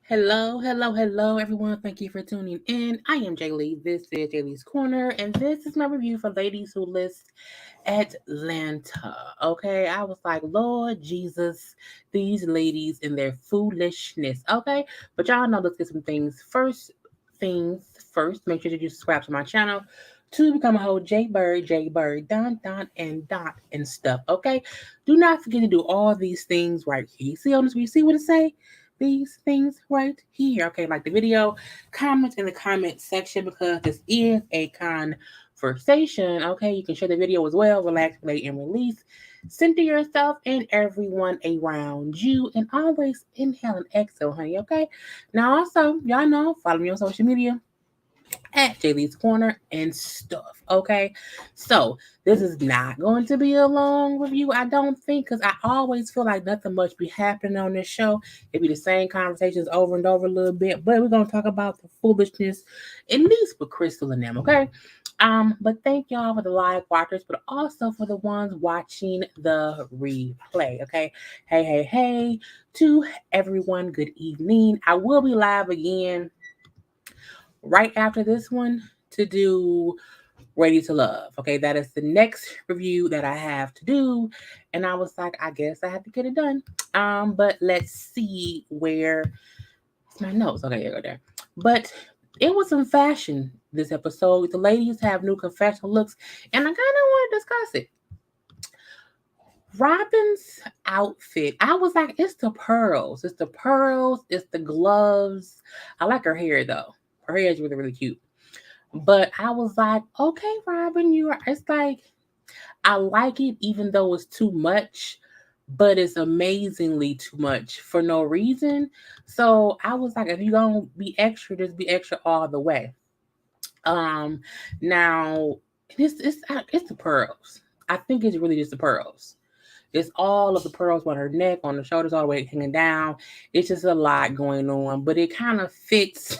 Hello, everyone. Thank you for tuning in. I am Jaylee. This is JayLeesCorner, and this is my review for ladies who list Atlanta. Okay, I was like, Lord Jesus, these ladies and their foolishness. Okay, but y'all know, let's get some things first. Things first, make sure that you subscribe to my channel to become a whole JayBird, and stuff. Okay, do not forget to do all these things right here. You see on this? You see what it say? These things right here. Okay, like the video, comment in the comment section because this is a conversation. Okay, you can share the video as well. Relax, play, and release. Center yourself and everyone around you, and always inhale and exhale, honey. Okay. Now, also, y'all know, follow me on social media at JayLeesCorner and stuff. Okay, so this is not going to be a long review, I don't think, because I always feel like nothing much be happening on this show. It be the same conversations over and over a little bit, but we're gonna talk about the foolishness, at least with Crystal and them. Okay. But thank y'all for the live watchers, but also for the ones watching the replay. Okay. Hey, to everyone, good evening. I will be live again right after this one to do Ready to Love. Okay, that is the next review that I have to do. And I was like, I guess I have to get it done. But let's see where's my notes. Okay, there go there. But it was some fashion this episode. The ladies have new confessional looks, and I kind of want to discuss it. Robin's outfit, I was like, it's the pearls. It's the pearls. It's the gloves. I like her hair though. Her hair is really, really cute. But I was like, okay, Robin, it's like, I like it even though it's too much, but it's amazingly too much for no reason. So I was like, if you're gonna be extra, just be extra all the way. Now it's the pearls. I think it's really just the pearls. It's all of the pearls on her neck, on the shoulders, all the way hanging down. It's just a lot going on, but it kind of fits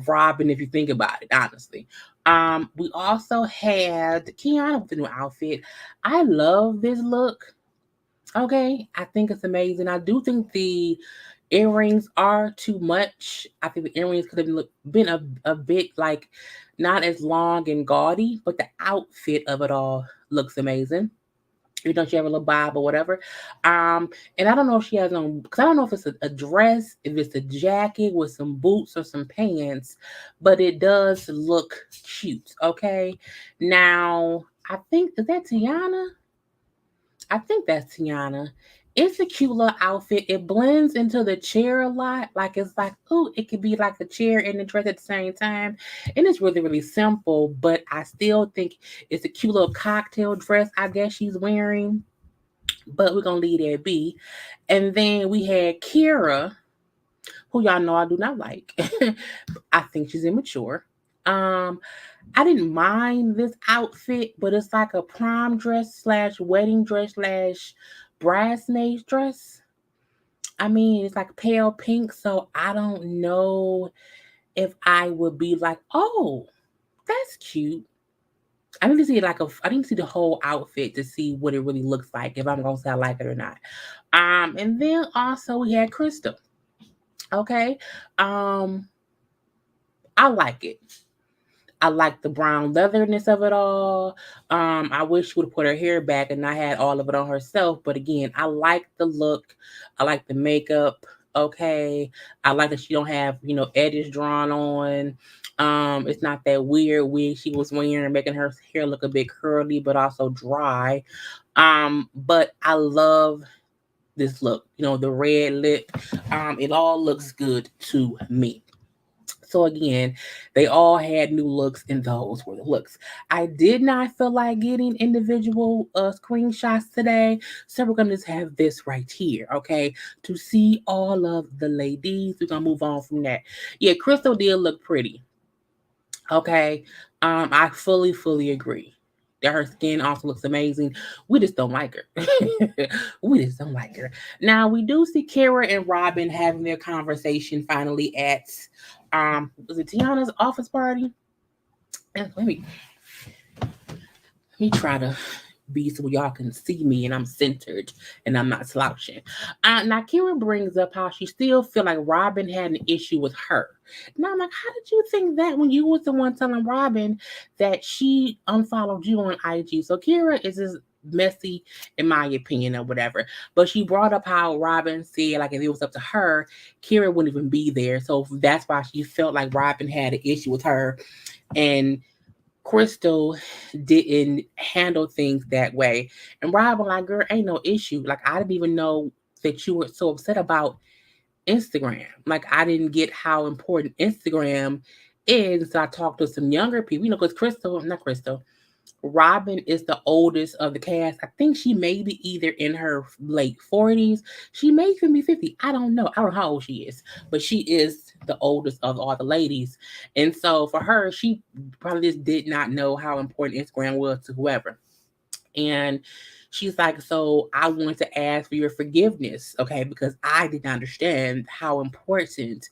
Robin if you think about it, honestly. We also had Kiana with the new outfit. I love this look. Okay, I think it's amazing. I do think the earrings are too much. I think the earrings could have been a bit like not as long and gaudy, but the outfit of it all looks amazing. You know, she have a little bob or whatever. And I don't know if she has on, because I don't know if it's a dress, if it's a jacket with some boots or some pants, but it does look cute. Okay. Now, I think, is that Tiana? I think that's Tiana. It's a cute little outfit. It blends into the chair a lot. Like it's like, ooh, it could be like a chair and a dress at the same time. And it's really, really simple, but I still think it's a cute little cocktail dress, I guess she's wearing. But we're gonna leave that be. And then we had Kira, who y'all know I do not like. I think she's immature. Um, I didn't mind this outfit, but it's like a prom dress slash wedding dress slash bridesmaid dress. I mean, it's like pale pink, so I don't know if I would be like, oh, that's cute. I need to see I need to see the whole outfit to see what it really looks like, if I'm gonna say I like it or not. And then also we had Crystal. Okay. Um, I like it. I like the brown leatherness of it all. I wish she would have put her hair back and not had all of it on herself. But again, I like the look. I like the makeup. Okay. I like that she don't have, edges drawn on. It's not that weird wig she was wearing, making her hair look a bit curly, but also dry. But I love this look, the red lip. It all looks good to me. So again, they all had new looks, and those were the looks. I did not feel like getting individual screenshots today, so we're gonna just have this right here, okay? To see all of the ladies, we're gonna move on from that. Yeah, Crystal did look pretty, okay? I fully agree that her skin also looks amazing. We just don't like her. We just don't like her. Now we do see Kara and Robin having their conversation finally at was it Tiana's office party? And let me try to be so y'all can see me and I'm centered and I'm not slouching. Now Kira brings up how she still feel like Robin had an issue with her. Now I'm like, how did you think that when you was the one telling Robin that she unfollowed you on IG? So Kira is just messy in my opinion or whatever. But she brought up how Robin said like if it was up to her, Kira wouldn't even be there. So that's why she felt like Robin had an issue with her. And Crystal didn't handle things that way. And Robin, like, girl, ain't no issue. Like, I didn't even know that you were so upset about Instagram. Like, I didn't get how important Instagram is. So I talked to some younger people, because not Crystal, Robin is the oldest of the cast. I think she may be either in her late 40s. She may even be 50. I don't know. I don't know how old she is, but she is the oldest of all the ladies. And so for her, she probably just did not know how important Instagram was to whoever. And she's like, so I want to ask for your forgiveness, okay? Because I did not understand how important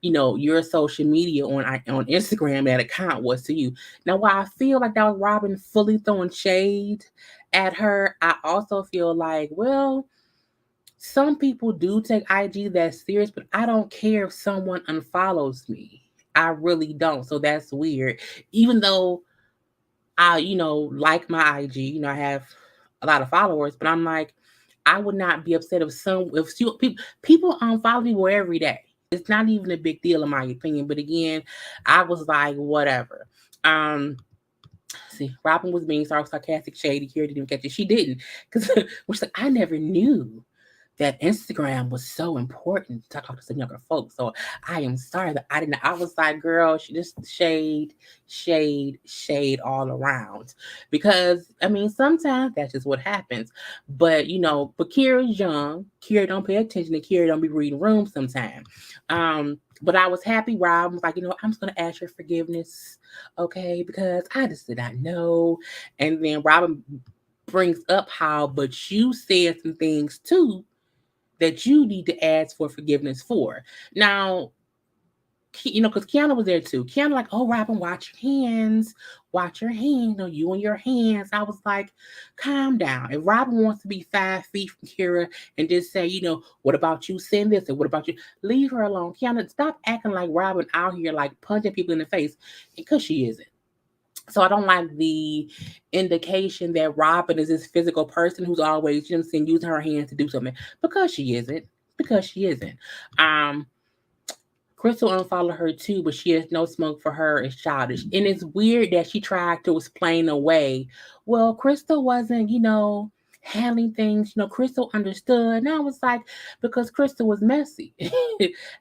your social media on Instagram, that account was to you. Now, while I feel like that was Robin fully throwing shade at her, I also feel like, well, some people do take IG that serious, but I don't care if someone unfollows me. I really don't. So that's weird. Even though I, like my IG, I have a lot of followers, but I'm like, I would not be upset if people unfollow me every day. It's not even a big deal in my opinion. But again, I was like, whatever. See, Robin was being sarcastic, shady. Here didn't catch it. She didn't, because which like I never knew that Instagram was so important to talk to some younger folks. So I am sorry that I didn't. I was like, girl, she just shade all around. Because I mean, sometimes that's just what happens. But but Kira's young. Kira don't pay attention, and Kira don't be reading rooms sometimes. But I was happy. Rob was like, I'm just gonna ask your forgiveness, okay? Because I just did not know. And then Robin brings up how, but you said some things too that you need to ask for forgiveness for. Now, because Kiana was there too. Kiana like, oh, Robin, watch your hands. Watch your hands. No, you and your hands. I was like, calm down. If Robin wants to be 5 feet from Kira and just say, what about you send this? And what about you? Leave her alone. Kiana, stop acting like Robin out here like punching people in the face, because she isn't. So I don't like the indication that Robin is this physical person who's always, using her hands to do something, because she isn't. Because she isn't. Crystal unfollowed her too, but she has no smoke for her. It's childish. And it's weird that she tried to explain away. Well, Crystal wasn't, handling things. Crystal understood. And I was like, because Crystal was messy.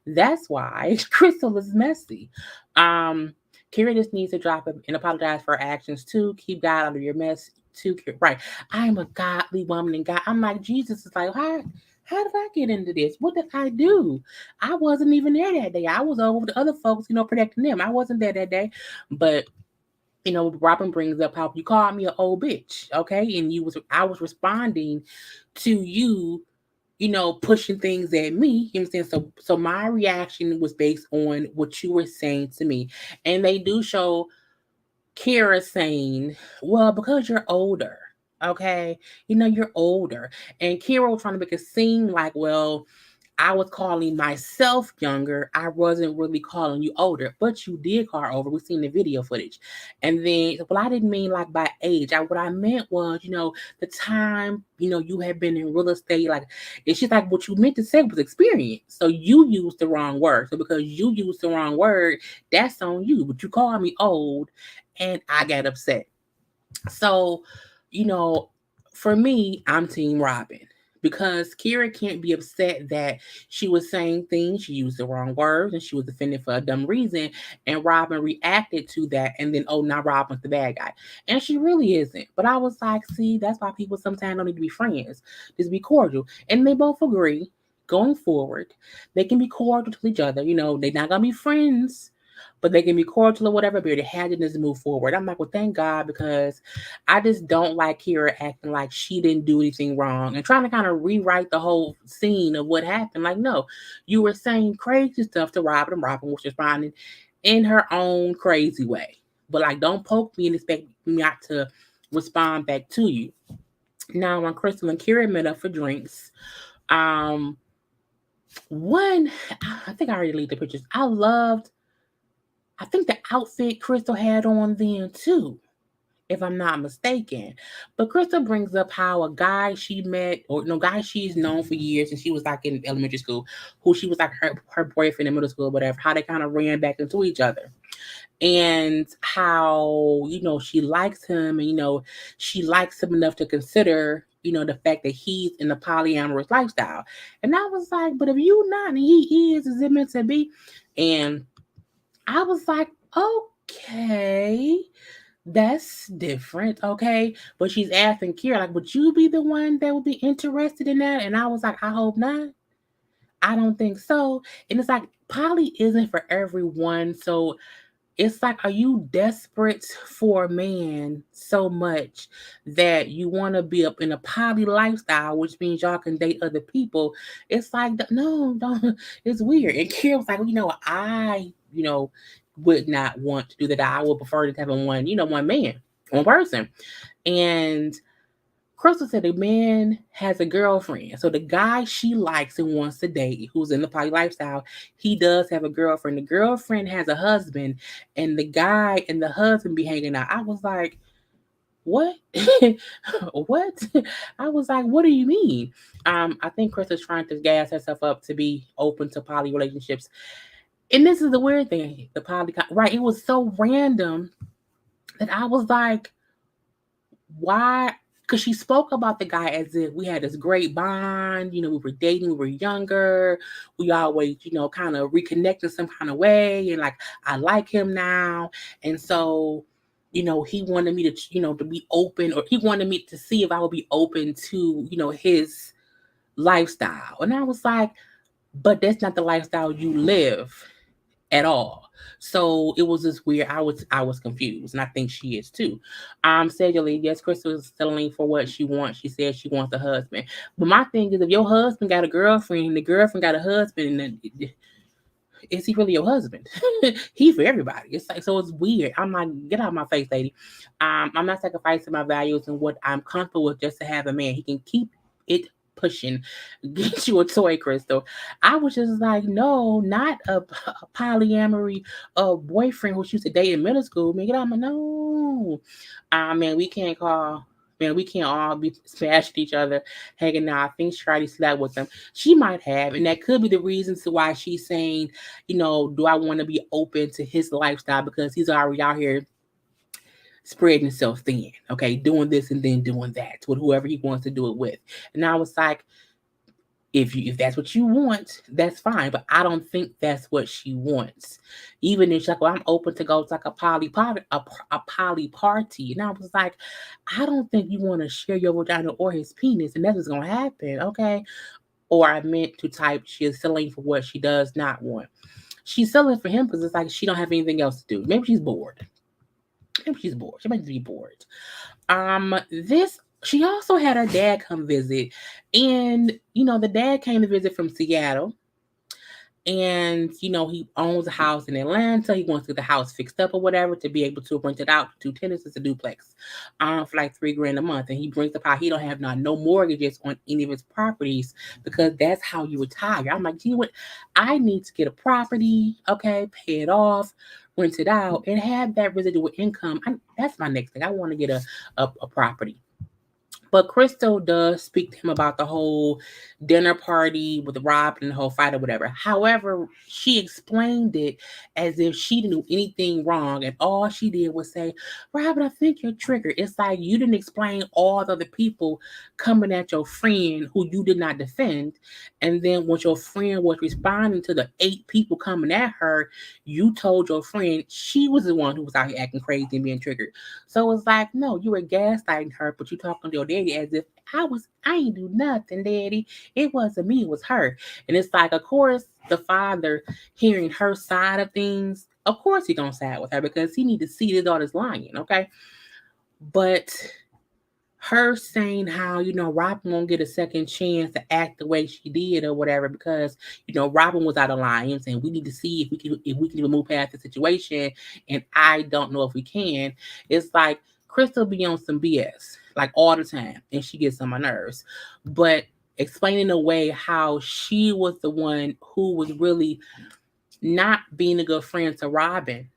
That's why Crystal is messy. Kira just needs to drop it and apologize for her actions too. Keep God out of your mess too. Right. I am a godly woman and God. I'm like, Jesus is like, how did I get into this? What did I do? I wasn't even there that day. I was over with the other folks, protecting them. I wasn't there that day. But Robin brings up how you called me an old bitch, okay? And I was responding to you, pushing things at me. You understand? So my reaction was based on what you were saying to me. And they do show Kira saying, well, because you're older, okay? You're older. And Kira was trying to make it seem like, well, I was calling myself younger. I wasn't really calling you older, but you did call her over. We've seen the video footage. And then, well, I didn't mean like by age. What I meant was, the time, you had been in real estate. Like, it's just like what you meant to say was experience. So you used the wrong word. So because you used the wrong word, that's on you. But you called me old and I got upset. So, for me, I'm Team Robin, because Kira can't be upset that she was saying things, she used the wrong words, and she was offended for a dumb reason. And Robin reacted to that, and then, oh, now Robin's the bad guy. And she really isn't. But I was like, see, that's why people sometimes don't need to be friends. Just be cordial. And they both agree, going forward, they can be cordial to each other. They're not going to be friends, but they can be cordial or whatever, but they had to just move forward. I'm like, well, thank God, because I just don't like Kira acting like she didn't do anything wrong and trying to kind of rewrite the whole scene of what happened. Like, no, you were saying crazy stuff to Robin, and Robin was responding in her own crazy way. But like, don't poke me and expect me not to respond back to you. Now, when Crystal and Kira met up for drinks, um, one, I think I already leaked the pictures. I think the outfit Crystal had on then too, if I'm not mistaken. But Crystal brings up how a guy she met, or no, guy she's known for years, and she was like in elementary school, who she was like her boyfriend in middle school, whatever, how they kind of ran back into each other. And how, she likes him, and, she likes him enough to consider, the fact that he's in a polyamorous lifestyle. And I was like, but if you not, and he is it meant to be? And I was like, okay, that's different, okay. But she's asking Kira, like, would you be the one that would be interested in that? And I was like, I hope not. I don't think so. And it's like, poly isn't for everyone. So it's like, are you desperate for a man so much that you want to be up in a poly lifestyle, which means y'all can date other people? It's like, no, don't. It's weird. And Kira was like, well, I, would not want to do that. I would prefer to have one man, one person. And Crystal said the man has a girlfriend. So the guy she likes and wants to date, who's in the poly lifestyle, he does have a girlfriend. The girlfriend has a husband, and the guy and the husband be hanging out. I was like, what? What? I was like, what do you mean? I think Crystal's trying to gas herself up to be open to poly relationships. And this is the weird thing, the poly, right? It was so random that I was like, why? Because she spoke about the guy as if we had this great bond. We were dating, we were younger. We always, kind of reconnect in some kind of way. And like, I like him now. And so, he wanted me to, to be open, or he wanted me to see if I would be open to, his lifestyle. And I was like, but that's not the lifestyle you live at all. So it was just weird. I was confused, and I think she is too. Cedrily, yes, Crystal is settling for what she wants. She said she wants a husband. But my thing is, if your husband got a girlfriend and the girlfriend got a husband, then is he really your husband? He for everybody. It's like, so it's weird. I'm like, get out of my face, lady. I'm not sacrificing my values and what I'm comfortable with just to have a man. He can keep it pushing. Get you a toy, Crystal. I was just like, no, not a polyamory boyfriend who she used to date in middle school. Man, get out of my no. Man, we can't all be smashing each other, hanging out. I think she already slept with them. She might have, and that could be the reason to why she's saying, do I want to be open to his lifestyle, because he's already out here spreading himself thin, okay, doing this and then doing that with whoever he wants to do it with. And I was like, if that's what you want, that's fine. But I don't think that's what she wants. Even if she's like, well, I'm open to go to like a poly party, a poly party. And I was like, I don't think you want to share your vagina or his penis, and that's what's gonna happen, okay? Or I meant to type, she is selling for what she does not want. She's selling for him because it's like she don't have anything else to do. Maybe she's bored. Maybe she's bored. She might be bored. This She also had her dad come visit, and the dad came to visit from Seattle, and he owns a house in Atlanta. He wants to get the house fixed up or whatever to be able to rent it out to 2 tenants. It's a duplex, for like $3,000 a month. And he brings up how he don't have no mortgages on any of his properties because that's how you retire. I'm like, gee, what? I need to get a property, okay, pay it off, rent it out, and have that residual income. That's my next thing. I want to get a property. But Crystal does speak to him about the whole dinner party with Rob and the whole fight or whatever. However, she explained it as if she didn't do anything wrong, and all she did was say, Robin, I think you're triggered. It's like you didn't explain all the other people coming at your friend who you did not defend. And then when your friend was responding to the 8 people coming at her, you told your friend she was the one who was out here acting crazy and being triggered. So it's like, no, you were gaslighting her, but you talking to your daddy as if I ain't do nothing, daddy. It wasn't me, it was her. And it's like, of course, the father hearing her side of things, of course he gonna side with her because he need to see his daughter's lying, okay? But her saying how, Robin won't get a second chance to act the way she did or whatever because, Robin was out of line and we need to see if we can even move past the situation. And I don't know if we can. It's like Crystal be on some BS like all the time, and she gets on my nerves. But explaining away how she was the one who was really not being a good friend to Robin,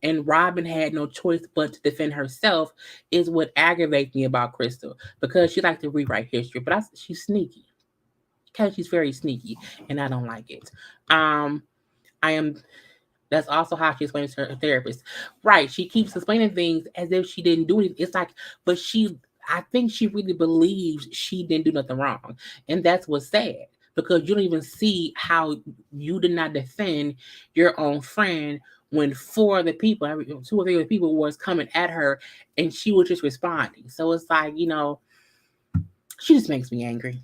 and Robin had no choice but to defend herself, is what aggravates me about Crystal, because she likes to rewrite history, but she's sneaky. Okay, she's very sneaky, and I don't like it. Um, I am. That's also how she explains to her therapist. Right. She keeps explaining things as if she didn't do it. It's like, but I think she really believes she didn't do nothing wrong. And that's what's sad, because you don't even see how you did not defend your own friend when four other people, two or three other people was coming at her, and she was just responding. So it's like, she just makes me angry.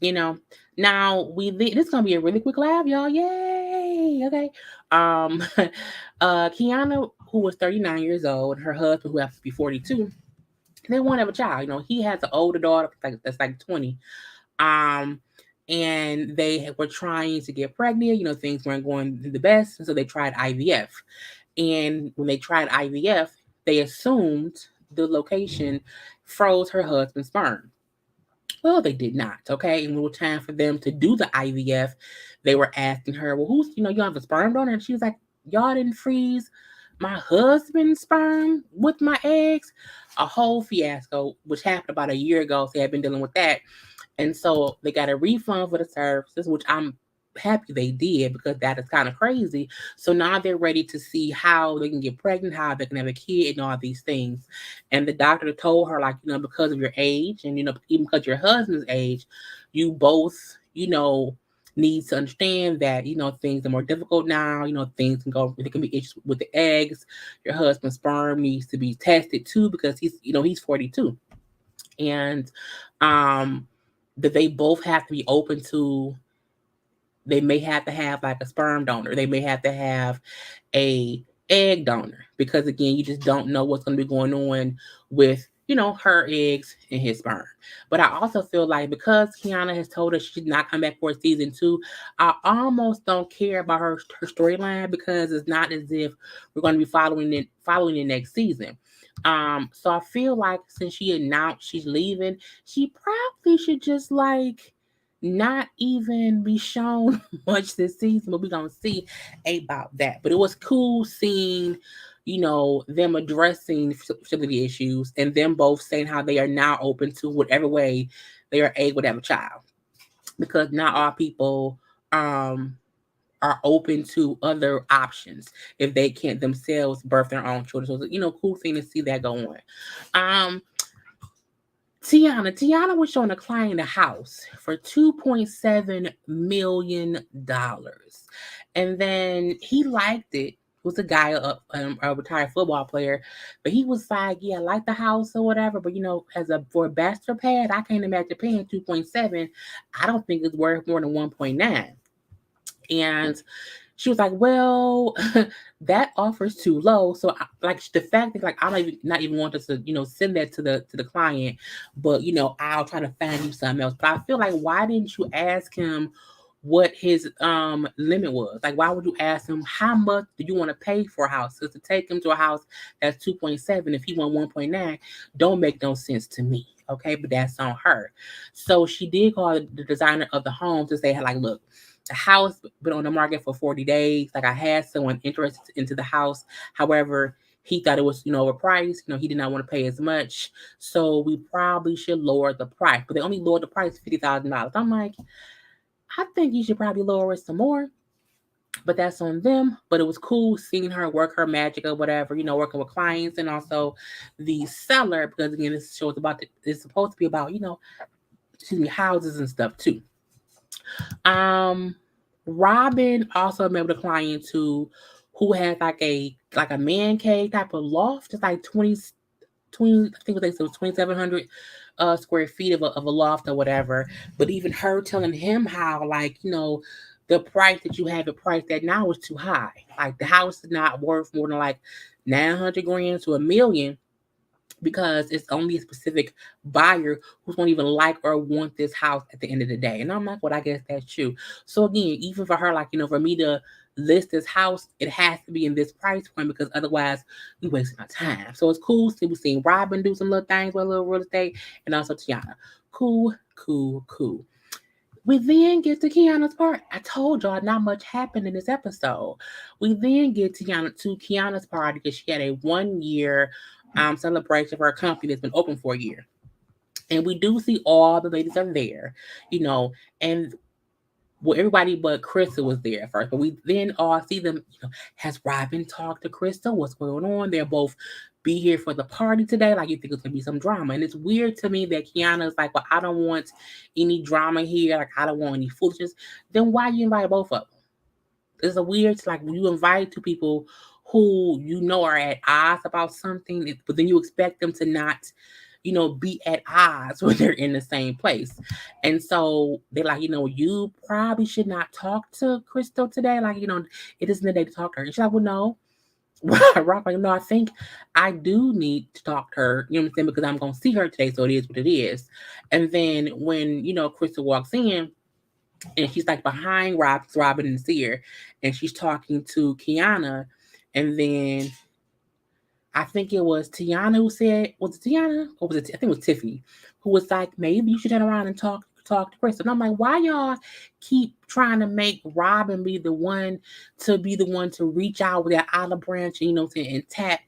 you know. Now this is gonna be a really quick laugh, y'all. Yay! Okay. Um, Kiana, who was 39 years old, her husband, who happens to be 42, they want to have a child. He has an older daughter that's like 20. Um, and they were trying to get pregnant. Things weren't going the best, and so they tried IVF. And when they tried IVF, they assumed the location froze her husband's sperm. Well, they did not. Okay. And when it was time for them to do the IVF, they were asking her, well, you have a sperm donor? And she was like, y'all didn't freeze my husband's sperm with my eggs? A whole fiasco, which happened about a year ago. So they had been dealing with that. And so they got a refund for the services, which I'm happy they did, because that is kind of crazy. So now they're ready to see how they can get pregnant, how they can have a kid, and all these things. And the doctor told her, like, because of your age, and even because your husband's age, you both, need to understand that things are more difficult now. Things can go, there can be issues with the eggs. Your husband's sperm needs to be tested too, because he's 42. And that they both have to be open to, they may have to have like a sperm donor. They may have to have a egg donor, because again, you just don't know what's going to be going on with, her eggs and his sperm. But I also feel like, because Kiana has told us she's not come back for season 2, I almost don't care about her storyline, because it's not as if we're going to be following the next season. So I feel like since she announced she's leaving, she probably should just like not even be shown much this season, but we're gonna see about that. But it was cool seeing, them addressing fertility issues, and them both saying how they are now open to whatever way they are able to have a child, because not all people are open to other options if they can't themselves birth their own children. So it's cool thing to see that go on. Tiana was showing a client a house for $2.7 million. And then he liked it. It was a guy, a retired football player, but he was like, yeah, I like the house or whatever, but for a bachelor pad, I can't imagine paying 2.7. I don't think it's worth more than 1.9. And she was like, well, that offer's too low. So the fact that I don't not even want us to, send that to the client, but I'll try to find you something else. But I feel like, why didn't you ask him what his limit was? Like, why would you ask him how much do you want to pay for a house? Because to take him to a house that's 2.7, if he want 1.9, don't make no sense to me. Okay, but that's on her. So she did call the designer of the home to say, like, look, the house been on the market for 40 days. Like, I had someone interested into the house. However, he thought it was, overpriced. He did not want to pay as much. So we probably should lower the price. But they only lowered the price $50,000. I'm like, I think you should probably lower it some more. But that's on them. But it was cool seeing her work her magic or whatever, working with clients, and also the seller, because again, this show is it's supposed to be about, houses and stuff too. Robin also met with a client who has like a man cave type of loft. It's like 20, I think what they said was 2,700 square feet of a loft or whatever. But even her telling him how, like, the price that you have it priced at now is too high. Like, the house is not worth more than like 900 grand to $1 million, because it's only a specific buyer who's won't even like or want this house at the end of the day. And I'm like, well, I guess that's true. So again, even for her, like, for me to list this house, it has to be in this price point because otherwise we wasting our time. So it's cool. We've seen Robin do some little things with a little real estate, and also Tiana. Cool. We then get to Kiana's part. I told y'all not much happened in this episode. We then get to Kiana's party because she had a 1 year celebration for her company that's been open for a year. And we do see all the ladies are there, and well, everybody but Crystal was there at first, but we then all see them. Has Robin talked to Crystal? What's going on? They're both be here for the party today. Like, you think it's gonna be some drama, and it's weird to me that Kiana's like, "Well, I don't want any drama here. Like, I don't want any foolishness." Then why you invite both of them? It's a weird, like, when you invite two people who are at odds about something, but then you expect them to not be at odds when they're in the same place. And so they're like, you probably should not talk to Crystal today. Like, it isn't the day to talk to her. And she's like, well, no. Rock, like, no, I think I do need to talk to her, you know what I'm saying? Because I'm going to see her today. So it is what it is. And then when, Crystal walks in and she's like behind Robin and Seer, and she's talking to Kiana. And then I think it was Tiana who said, was it Tiana? Or was it, I think it was Tiffany, who was like, maybe you should turn around and talk to Crystal. And I'm like, why y'all keep trying to make Robin be the one to reach out with that olive branch and, and tap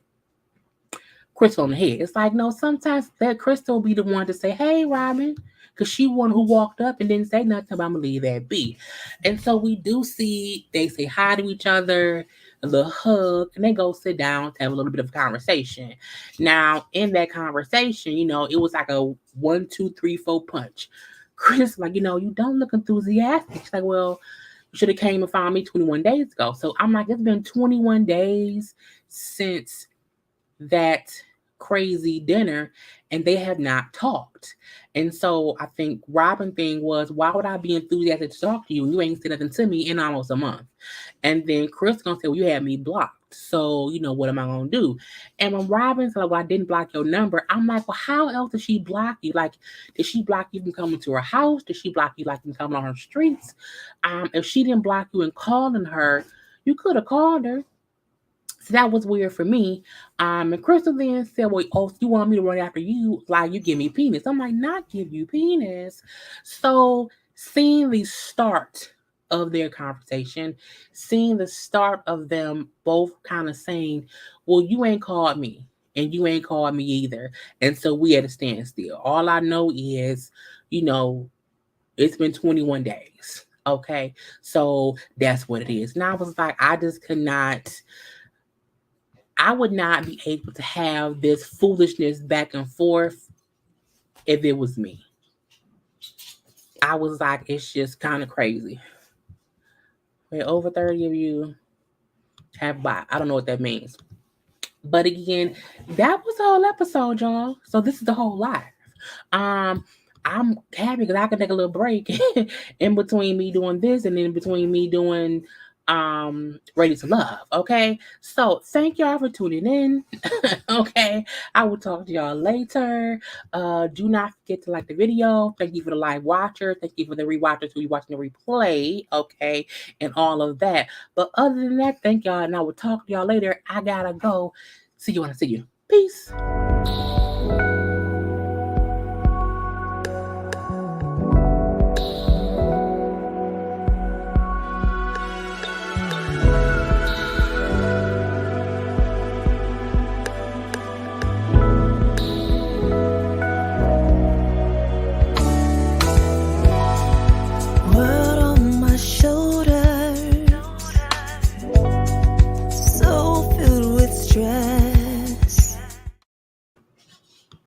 Crystal on the head? It's like, no, sometimes that Crystal will be the one to say, hey, Robin, because she one who walked up and didn't say nothing, but I'm going to leave that be. And so we do see, they say hi to each other, a little hug, and they go sit down to have a little bit of conversation. Now, in that conversation, it was like a 1, 2, 3, 4 punch. Chris, like, you don't look enthusiastic. She's like, well, you should have came and found me 21 days ago. So I'm like, it's been 21 days since that crazy dinner, and they have not talked. And so I think Robin thing was, why would I be enthusiastic to talk to you and you ain't said nothing to me in almost a month? And then Chris gonna say, well, you had me blocked. So, what am I gonna do? And when Robin's like, well, I didn't block your number, I'm like, well, how else did she block you? Like, did she block you from coming to her house? Did she block you like from coming on her streets? If she didn't block you and calling her, you could have called her. So that was weird for me. And Crystal then said, well, you want me to run after you like you give me penis. I'm like, not give you penis. So seeing the start of their conversation, seeing the start of them both kind of saying, well, you ain't called me and you ain't called me either. And so we at a standstill. All I know is, it's been 21 days. Okay. So that's what it is. And I was like, I would not be able to have this foolishness back and forth if it was me. I was like, it's just kind of crazy. Wait, over 30 of you have bought. I don't know what that means. But again, that was the whole episode, y'all. So this is the whole life. I'm happy because I can take a little break in between me doing this and in between me doing Ready to Love. Okay, so thank y'all for tuning in. Okay, I will talk to y'all later. Do not forget to like the video. Thank you for the live watcher. Thank you for the rewatchers who are watching the replay. Okay, and all of that. But other than that, thank y'all, and I will talk to y'all later. I gotta go. See you when I see you. Peace.